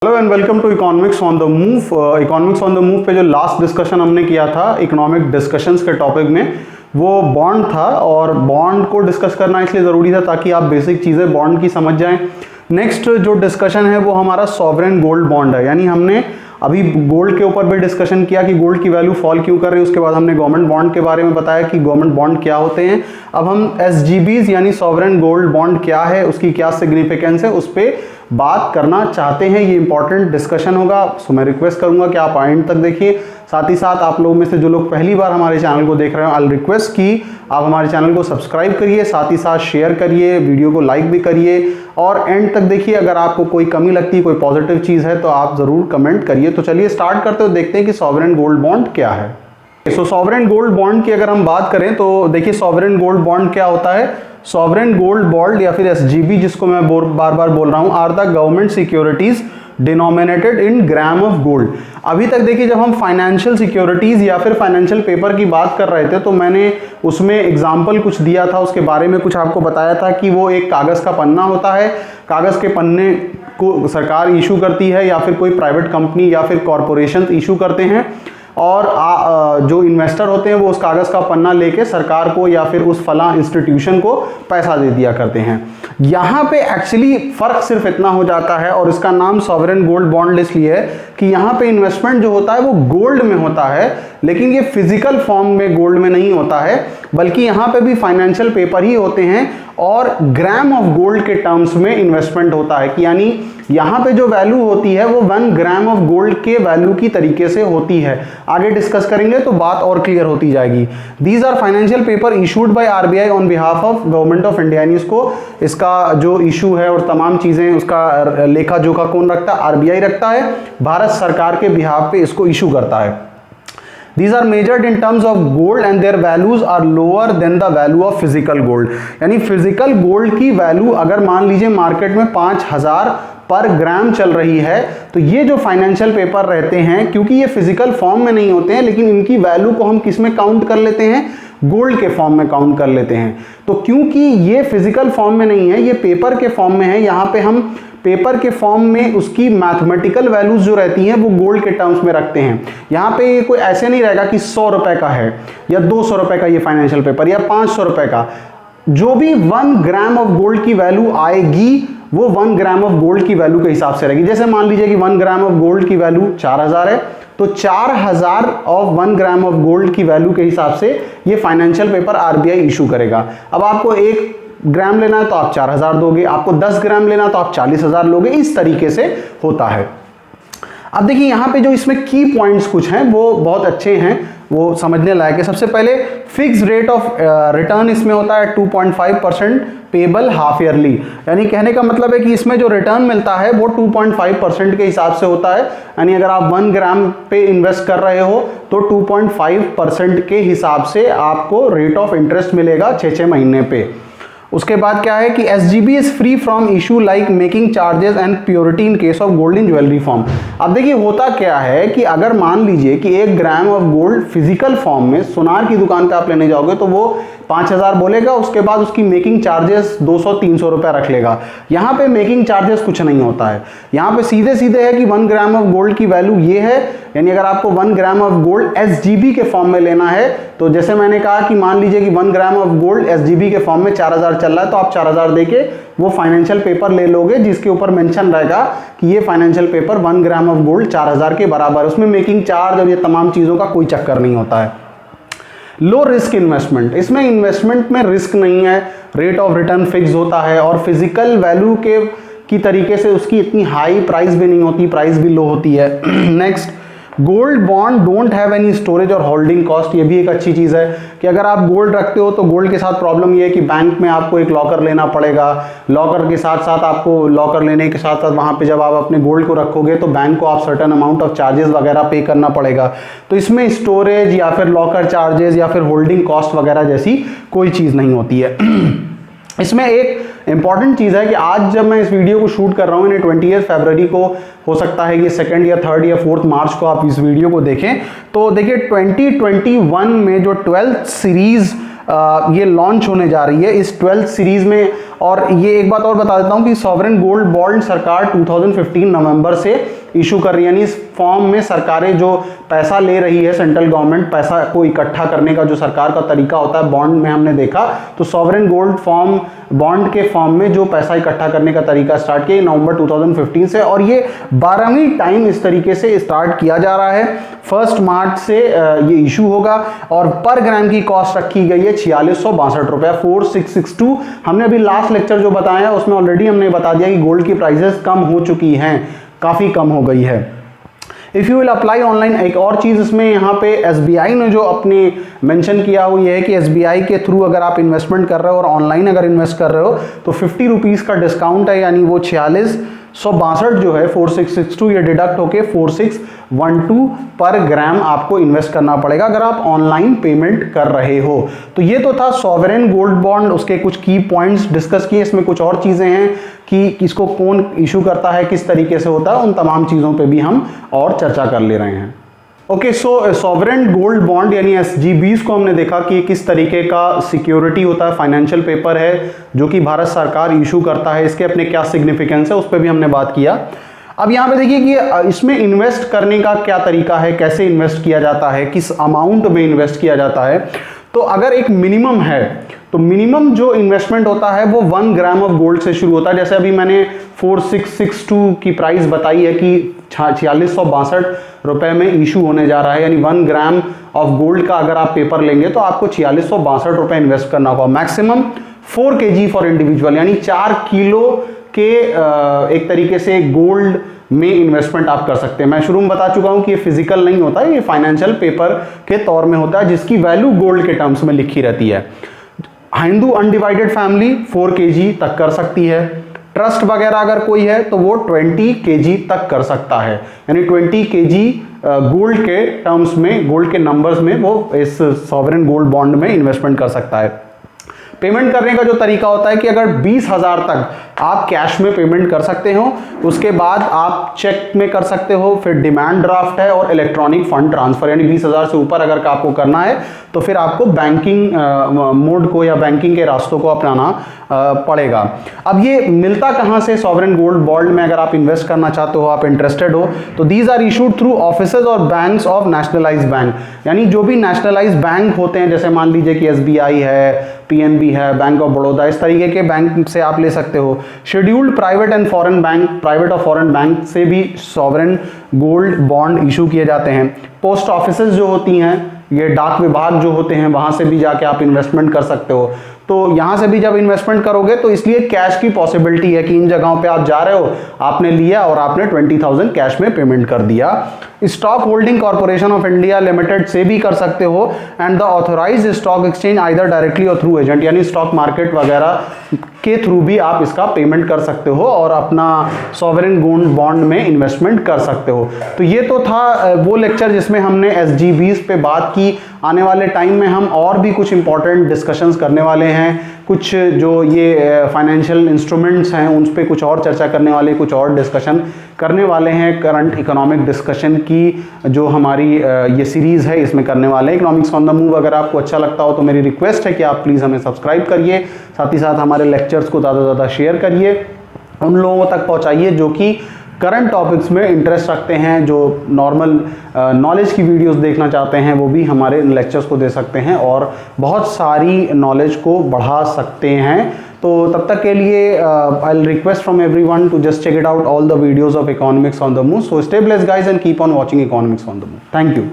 Hello and welcome to economics on the move. Economics on the move पे जो last discussion हमने किया था इकोनॉमिक डिस्कशंस के टॉपिक में, वो बॉन्ड था और बॉन्ड को डिस्कस करना इसलिए ज़रूरी था ताकि आप बेसिक चीज़ें बॉन्ड की समझ जाएं। नेक्स्ट जो डिस्कशन है वो हमारा सॉवरेन गोल्ड बॉन्ड है, यानी हमने अभी गोल्ड के ऊपर भी डिस्कशन किया कि गोल्ड की वैल्यू फॉल क्यों कर रही है। उसके बाद हमने गवर्नमेंट बॉन्ड के बारे में बताया कि गवर्नमेंट बॉन्ड क्या होते हैं। अब हम एसजीबीज यानी सॉवरेन गोल्ड बॉन्ड क्या है, उसकी क्या सिग्निफिकेंस है, उस पर बात करना चाहते हैं। ये इंपॉर्टेंट डिस्कशन होगा, सो मैं रिक्वेस्ट करूंगा कि आप एंड तक देखिए। साथ ही साथ आप लोगों में से जो लोग पहली बार हमारे चैनल को देख रहे हैं, आई रिक्वेस्ट कि आप हमारे चैनल को सब्सक्राइब करिए, साथ ही साथ शेयर करिए, वीडियो को लाइक भी करिए और एंड तक देखिए। अगर आपको कोई कमी लगती है, कोई पॉजिटिव चीज़ है तो आप ज़रूर कमेंट करिए। तो चलिए स्टार्ट करते हुए देखते हैं कि सॉवरेन गोल्ड बॉन्ड क्या है। सो सॉवरेन गोल्ड बॉन्ड की अगर हम बात करें तो देखिए सॉवरेन गोल्ड बॉन्ड क्या होता है। सॉवरेन गोल्ड बॉन्ड या फिर एसजीबी जिसको मैं बार बार बोल रहा हूं, are the government securities denominated in gram of gold. अभी तक देखिए जब हम फाइनेंशियल सिक्योरिटीज या फिर फाइनेंशियल पेपर की बात कर रहे थे तो मैंने उसमें एग्जाम्पल कुछ दिया था, उसके बारे में कुछ आपको बताया था कि वो एक कागज़ का पन्ना होता है। कागज़ के पन्ने को सरकार इशू करती है या फिर कोई प्राइवेट कंपनी या फिर कॉरपोरेशन इशू करते हैं और जो इन्वेस्टर होते हैं वो उस कागज़ का पन्ना लेके सरकार को या फिर उस फला इंस्टीट्यूशन को पैसा दे दिया करते हैं। यहाँ पे एक्चुअली फ़र्क सिर्फ इतना हो जाता है और इसका नाम सॉवरेन गोल्ड बॉन्ड इसलिए है कि यहाँ पे इन्वेस्टमेंट जो होता है वो गोल्ड में होता है, लेकिन ये फिजिकल फॉर्म में गोल्ड में नहीं होता है, बल्कि यहाँ पे भी फाइनेंशियल पेपर ही होते हैं और ग्राम ऑफ गोल्ड के टर्म्स में इन्वेस्टमेंट होता है कि यानी यहाँ पे जो वैल्यू होती है वो 1 ग्राम ऑफ गोल्ड के वैल्यू की तरीके से होती है। आगे डिस्कस करेंगे तो बात और क्लियर होती जाएगी। These are financial paper issued by RBI on behalf of government of India, यानी इसका जो इशू है और तमाम चीज़ें उसका लेखा जोखा कौन रखता है, आरबीआई रखता है। भारत सरकार के बिहाफ पे इसको इशू करता है। These are measured in terms of gold and their values are lower than the value of physical gold। यानी फिजिकल गोल्ड की वैल्यू अगर मान लीजिए मार्केट में 5000 पर ग्राम चल रही है तो ये जो फाइनेंशियल पेपर रहते हैं, क्योंकि ये फिजिकल फॉर्म में नहीं होते हैं, लेकिन इनकी वैल्यू को हम किस में काउंट कर लेते हैं, गोल्ड के फॉर्म में काउंट कर लेते हैं। तो क्योंकि ये फिजिकल फॉर्म में नहीं है, ये पेपर के फॉर्म में है, यहाँ पे हम पेपर के फॉर्म में उसकी मैथमेटिकल वैल्यूज जो रहती हैं वो गोल्ड के टर्म्स में रखते हैं। यहाँ पे ये कोई ऐसे नहीं रहेगा कि 100 रुपए का है या 200 रुपए का ये फाइनेंशियल पेपर या 500 रुपए का। जो भी 1 ग्राम ऑफ गोल्ड की वैल्यू आएगी वो 1 ग्राम ऑफ गोल्ड की वैल्यू के हिसाब से रहेगी। जैसे मान लीजिए कि 1 ग्राम ऑफ गोल्ड की वैल्यू 4000 है तो 4000 ऑफ 1 ग्राम ऑफ गोल्ड की वैल्यू के हिसाब से ये फाइनेंशियल पेपर आरबीआई इशू करेगा। अब आपको 1 ग्राम लेना है तो आप 4000 दोगे, आपको 10 ग्राम लेना तो आप 40000 लोगे, इस तरीके से होता है। अब देखिए यहाँ पे जो इसमें की पॉइंट्स कुछ हैं वो बहुत अच्छे हैं, वो समझने लायक है। सबसे पहले फिक्स रेट ऑफ रिटर्न इसमें होता है 2.5% पेबल हाफ ईयरली, यानी कहने का मतलब है कि इसमें जो रिटर्न मिलता है वो 2.5% के हिसाब से होता है। यानी अगर आप 1 ग्राम पे इन्वेस्ट कर रहे हो तो 2.5% के हिसाब से आपको रेट ऑफ इंटरेस्ट मिलेगा 6 महीने पे। उसके बाद क्या है कि SGB is free from issue like making charges and purity in case of gold in jewellery form. अब देखिए होता क्या है कि अगर मान लीजिए कि 1 ग्राम ऑफ गोल्ड फिजिकल फॉर्म में सुनार की दुकान पे आप लेने जाओगे तो वो 5000 बोलेगा, उसके बाद उसकी मेकिंग चार्जेस 200-300 रुपये रख लेगा। यहाँ पे मेकिंग चार्जेस कुछ नहीं होता है, यहाँ पे सीधे सीधे है कि 1 ग्राम ऑफ गोल्ड की वैल्यू ये है। यानी अगर आपको 1 ग्राम ऑफ गोल्ड एसजीबी के फॉर्म में लेना है तो जैसे मैंने कहा कि मान लीजिए कि 1 ग्राम ऑफ गोल्ड एसजीबी के फॉर्म में 4000 चल रहा है तो आप 4000 देके वो फाइनेंशियल पेपर ले लोगे जिसके ऊपर मेंशन रहेगा कि ये financial paper 1 gram of gold 4000 के बराबर है। उसमें मेकिंग चार्ज और ये तमाम चीज़ों का कोई चक्कर नहीं होता है। लो रिस्क इन्वेस्टमेंट, इसमें इन्वेस्टमेंट में रिस्क नहीं है, रेट ऑफ रिटर्न फिक्स होता है और फिजिकल वैल्यू की तरीके से उसकी इतनी हाई प्राइस भी नहीं होती, प्राइस भी लो होती है। Next, gold bond don't have any storage और होल्डिंग कॉस्ट। ये भी एक अच्छी चीज़ है कि अगर आप गोल्ड रखते हो तो गोल्ड के साथ प्रॉब्लम ये है कि बैंक में आपको एक लॉकर लेना पड़ेगा। लॉकर के साथ साथ आपको लॉकर लेने के साथ साथ वहाँ पे जब आप अपने गोल्ड को रखोगे तो बैंक को आप सर्टेन अमाउंट ऑफ चार्जेस वगैरह पे करना पड़ेगा। तो इसमें स्टोरेज या फिर लॉकर चार्जेस या फिर होल्डिंग कॉस्ट वगैरह जैसी कोई चीज़ नहीं होती है। इसमें एक इंपॉर्टेंट चीज़ है कि आज जब मैं इस वीडियो को शूट कर रहा हूँ, इन्हें 20 फरवरी को, हो सकता है कि 2 या 3 या 4 मार्च को आप इस वीडियो को देखें, तो देखिए 2021 में जो 12th सीरीज़ ये लॉन्च होने जा रही है इस 12th सीरीज में। और ये एक बात और बता देता हूँ कि सॉवरेन गोल्ड बॉन्ड सरकार 2015 नवंबर से इशू कर रही है, यानी इस फॉर्म में सरकारें जो पैसा ले रही है, सेंट्रल गवर्नमेंट पैसा को इकट्ठा करने का जो सरकार का तरीका होता है बॉन्ड में हमने देखा, तो सॉवरेन गोल्ड फॉर्म बॉन्ड के फॉर्म में जो पैसा इकट्ठा करने का तरीका स्टार्ट किया नवंबर 2015 से, और ये 12वीं टाइम इस तरीके से स्टार्ट किया जा रहा है। 1 मार्च से ये इशू होगा और पर ग्राम की कॉस्ट रखी गई है 4662 रुपया, 4662। हमने अभी लास्ट लेक्चर जो बताया उसमें ऑलरेडी हमने बता दिया कि गोल्ड की प्राइसेस कम हो चुकी हैं, काफ़ी कम हो गई है। If you will apply online, एक और चीज़ इसमें यहाँ पे SBI ने जो अपने मेंशन किया वो ये है कि SBI के थ्रू अगर आप इन्वेस्टमेंट कर रहे हो और ऑनलाइन अगर इन्वेस्ट कर रहे हो तो 50 रुपीज़ का डिस्काउंट है, यानी वो 4662 जो है 4662 ये डिडक्ट होके 4612 पर ग्राम आपको इन्वेस्ट करना पड़ेगा अगर आप ऑनलाइन पेमेंट कर रहे हो। तो ये तो था सॉवरेन गोल्ड बॉन्ड, उसके कुछ की पॉइंट्स डिस्कस किए। इसमें कुछ और चीज़ें हैं कि इसको कौन इशू करता है, किस तरीके से होता है, उन तमाम चीज़ों पे भी हम और चर्चा कर ले रहे हैं। ओके, सो सॉवरेन गोल्ड बॉन्ड यानी SGBs को हमने देखा कि किस तरीके का सिक्योरिटी होता है, फाइनेंशियल पेपर है जो कि भारत सरकार इशू करता है, इसके अपने क्या सिग्निफिकेंस है उस पर भी हमने बात किया। अब यहाँ पे देखिए कि इसमें इन्वेस्ट करने का क्या तरीका है, कैसे इन्वेस्ट किया जाता है, किस अमाउंट में इन्वेस्ट किया जाता है। तो अगर एक मिनिमम है तो मिनिमम जो इन्वेस्टमेंट होता है वो 1 ग्राम ऑफ गोल्ड से शुरू होता है। जैसे अभी मैंने 4662 की प्राइस बताई है कि 4662 रुपए में इशू होने जा रहा है, यानी 1 ग्राम ऑफ गोल्ड का अगर आप पेपर लेंगे तो आपको 4662 रुपए इन्वेस्ट करना होगा। मैक्सिमम 4 kg फॉर इंडिविजुअल, यानी 4 किलो के एक तरीके से गोल्ड में इन्वेस्टमेंट आप कर सकते हैं। मैं शुरू में बता चुका हूं कि ये फिजिकल नहीं होता है, ये फाइनेंशियल पेपर के तौर में होता है जिसकी वैल्यू गोल्ड के टर्म्स में लिखी रहती है। हिंदू अनडिवाइडेड फैमिली 4 kg तक कर सकती है। ट्रस्ट वगैरह अगर कोई है तो वो 20 kg तक कर सकता है, यानी 20 kg गोल्ड के टर्म्स में, गोल्ड के नंबर्स में वो इस सॉवरेन गोल्ड बॉन्ड में इन्वेस्टमेंट कर सकता है। पेमेंट करने का जो तरीका होता है कि अगर 20,000 तक आप कैश में पेमेंट कर सकते हो, उसके बाद आप चेक में कर सकते हो, फिर डिमांड ड्राफ्ट है और इलेक्ट्रॉनिक फंड ट्रांसफर, यानी 20,000 से ऊपर अगर आपको करना है तो फिर आपको बैंकिंग मोड को या बैंकिंग के रास्तों को अपनाना पड़ेगा। अब ये मिलता कहाँ से सॉवरेन गोल्ड बॉन्ड में, अगर आप इन्वेस्ट करना चाहते हो, आप इंटरेस्टेड हो, तो these are issued through offices और बैंक्स ऑफ नेशनलाइज्ड बैंक, यानी जो भी नेशनलाइज्ड बैंक होते हैं, जैसे मान लीजिए कि SBI है, PNB है, बैंक ऑफ बड़ौदा, इस तरीके के बैंक से आप ले सकते हो। Scheduled private and foreign bank, private और फॉरेन बैंक से भी सॉवरेन गोल्ड बॉन्ड इशू किए जाते हैं। पोस्ट ऑफिसेज जो होती हैं, ये डाक विभाग जो होते हैं, वहां से भी जाके आप इन्वेस्टमेंट कर सकते हो। तो यहां से भी जब इन्वेस्टमेंट करोगे तो इसलिए कैश की पॉसिबिलिटी है कि इन जगहों पे आप जा रहे हो, आपने लिया और आपने 20,000 कैश में पेमेंट कर दिया। Stock holding corporation of India limited से भी कर सकते हो, and the authorised stock exchange either directly और थ्रू एजेंट, यानी स्टॉक मार्केट वगैरह के थ्रू भी आप इसका पेमेंट कर सकते हो और अपना सॉवरेन गोल्ड बॉन्ड में इन्वेस्टमेंट कर सकते हो। तो ये तो था वो लेक्चर जिसमें हमने SGBs पे बात की। आने वाले टाइम में हम और भी कुछ इंपॉर्टेंट डिस्कशंस करने वाले हैं, कुछ जो ये फाइनेंशियल इंस्ट्रूमेंट्स हैं उन पर कुछ और चर्चा करने वाले, कुछ और डिस्कशन करने वाले हैं। करंट इकोनॉमिक डिस्कशन की जो हमारी ये सीरीज़ है इसमें करने वाले हैं, इकोनॉमिक्स ऑन द मूव। अगर आपको अच्छा लगता हो तो मेरी रिक्वेस्ट है कि आप प्लीज़ हमें सब्सक्राइब करिए, साथ ही साथ हमारे लेक्चर्स को ज़्यादा से ज़्यादा शेयर करिए, उन लोगों तक पहुँचाइए जो कि करंट टॉपिक्स में इंटरेस्ट रखते हैं, जो नॉर्मल नॉलेज की वीडियोस देखना चाहते हैं, वो भी हमारे लेक्चर्स को दे सकते हैं और बहुत सारी नॉलेज को बढ़ा सकते हैं। तो तब तक के लिए I will request from everyone to just check it out all the videos of economics on the move. So stay blessed guys and keep on watching economics on the move. Thank you.